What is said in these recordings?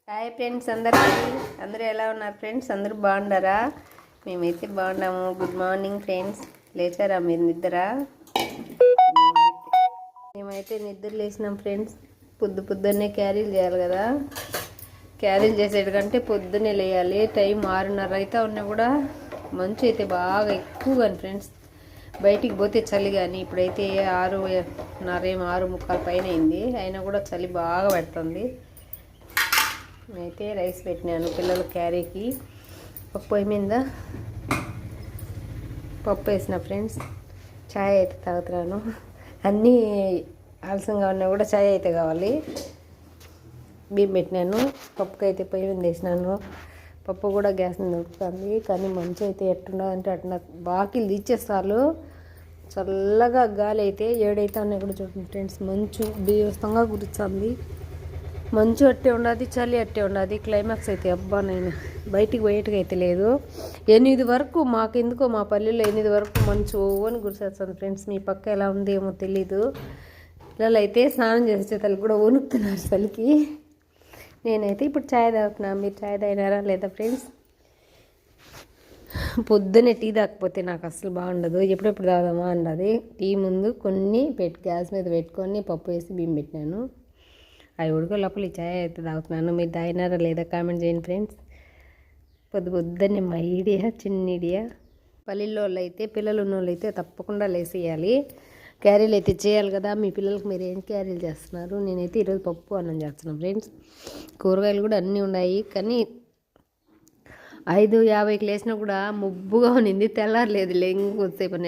Hi friends, అందరూ ఎలా ఉన్నారు ఫ్రెండ్స్? అందరూ బాగున్నారా? మేమైతే బాగున్నాము. Good morning friends. లేచారా మీరు నిద్ర? మేమైతే నిద్ర లేచినాం ఫ్రెండ్స్. పొద్దున్నే క్యారీలు చేయాలి కదా. క్యారీలు చేసేటికంటే పొద్దున్నే లేయాలి. టైం 6:30 అయితే ఉన్నా కూడా మంచు అయితే బాగా ఎక్కువగా ఫ్రెండ్స్. బయటికి పోతే చలి, కానీ ఇప్పుడైతే 6:30 6:45 పైన అయింది. అయినా కూడా చలి బాగా పెడుతుంది. నేనైతే రైస్ పెట్టినాను పిల్లల క్యారీకి. పొయ్యి మీద పప్పు వేసిన ఫ్రెండ్స్. ఛాయ్ అయితే తాగుతున్నాను. అన్నీ ఆలస్యంగా ఉన్నా కూడా ఛాయ్ అయితే కావాలి. బియ్యం పెట్టినాను. పప్పుకి అయితే పొయ్యి మీద వేసినాను. పప్పు కూడా గ్యాస్ మీద ఉడుకుతుంది. కానీ మంచి అయితే ఎట్టుండదంటే అట్లా బాకిలు తీసేస్తారు. చల్లగా గాలి అయితే 7 అయితే ఉన్నాయి కూడా చూడండి ఫ్రెండ్స్. మంచు బీవస్తంగా కురుస్తుంది. మంచు అట్టే ఉండదు, చలి అట్టే ఉండదు. క్లైమాక్స్ అయితే అబ్బా, నేను బయటికి పోయేట్టుగా అయితే లేదు. 8 వరకు మాకెందుకో మా పల్లెల్లో 8 వరకు మంచు అని గురిసేస్తుంది ఫ్రెండ్స్. మీ పక్క ఎలా ఉంది ఏమో తెలీదు. పిల్లలు అయితే స్నానం చేసే తల్లి కూడా వణుకుతున్నారు చలికి. నేనైతే ఇప్పుడు ఛాయ్ తాగుతున్నా. మీరు ఛాయ్ తాగినారా లేదా ఫ్రెండ్స్? పొద్దున్నే టీ తాకపోతే నాకు అసలు బాగుండదు. ఎప్పుడెప్పుడు తాగుదామా అన్నది. టీ ముందు కొన్ని గ్యాస్ మీద పెట్టుకొని పప్పు వేసి బియ్యం పెట్టినాను. అవి ఉడికే లోపల ఈ ఛాయ్ అయితే తాగుతున్నాను. మీరు తాగినారా లేదా కామెంట్ చేయండి ఫ్రెండ్స్. పొద్దున్నే మా చిన్న ఈడియా పల్లెల్లో అయితే పిల్లలు ఉన్న వాళ్ళు అయితే తప్పకుండా లేసేయాలి. క్యారీలు అయితే చేయాలి కదా. మీ పిల్లలకి మీరు ఏం క్యారీలు చేస్తున్నారు? నేనైతే ఈరోజు పప్పు అన్నం చేస్తున్నాను ఫ్రెండ్స్. కూరగాయలు కూడా అన్నీ ఉన్నాయి. కానీ 5:50కి లేచినా కూడా ముబ్బుగా ఉన్నింది. తెల్లారలేదు. కొద్దిసేపు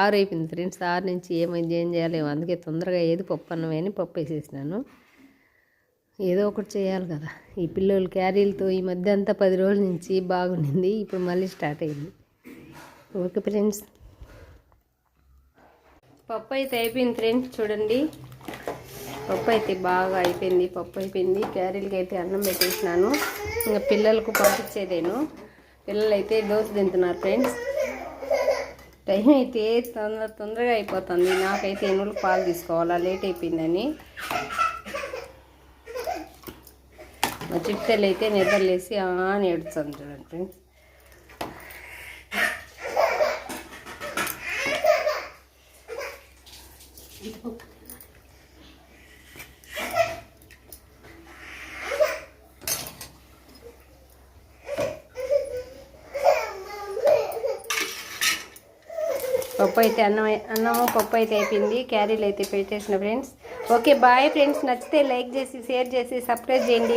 6 అయిపోయింది ఫ్రెండ్స్. 6 నుంచి ఏం చేయాలి. అందుకే తొందరగా ఏది పప్పు అన్నమే అని పప్పు వేసేసినాను. ఏదో ఒకటి చేయాలి కదా. ఈ పిల్లలు క్యారీలతో ఈ మధ్య అంతా 10 రోజుల నుంచి బాగుండింది. ఇప్పుడు మళ్ళీ స్టార్ట్ అయింది. ఓకే ఫ్రెండ్స్, పప్పు అయితే అయిపోయింది ఫ్రెండ్స్. చూడండి, పప్పు అయితే బాగా అయిపోయింది. పప్పు అయిపోయింది. క్యారీలకి అయితే అన్నం పెట్టేసినాను. ఇంకా పిల్లలకు పంపించేదేను. పిల్లలు అయితే దోశ తింటున్నారు ఫ్రెండ్స్. టైం అయితే తొందరగా అయిపోతుంది. నాకైతే ఎన్నులకు పాలు తీసుకోవాలా, లేట్ అయిపోయిందని. మా చిట్టెలు అయితే నిద్రలేసి అని ఏడుస్తుంది చూడండి ఫ్రెండ్స్. పప్పు అయితే అన్నము పప్పు అయితే అయిపోయింది. క్యారీలు అయితే పెట్టేసిన ఫ్రెండ్స్. Okay bye friends. నచ్చితే లైక్ చేసి షేర్ చేసి సబ్స్క్రైబ్ చేయండి.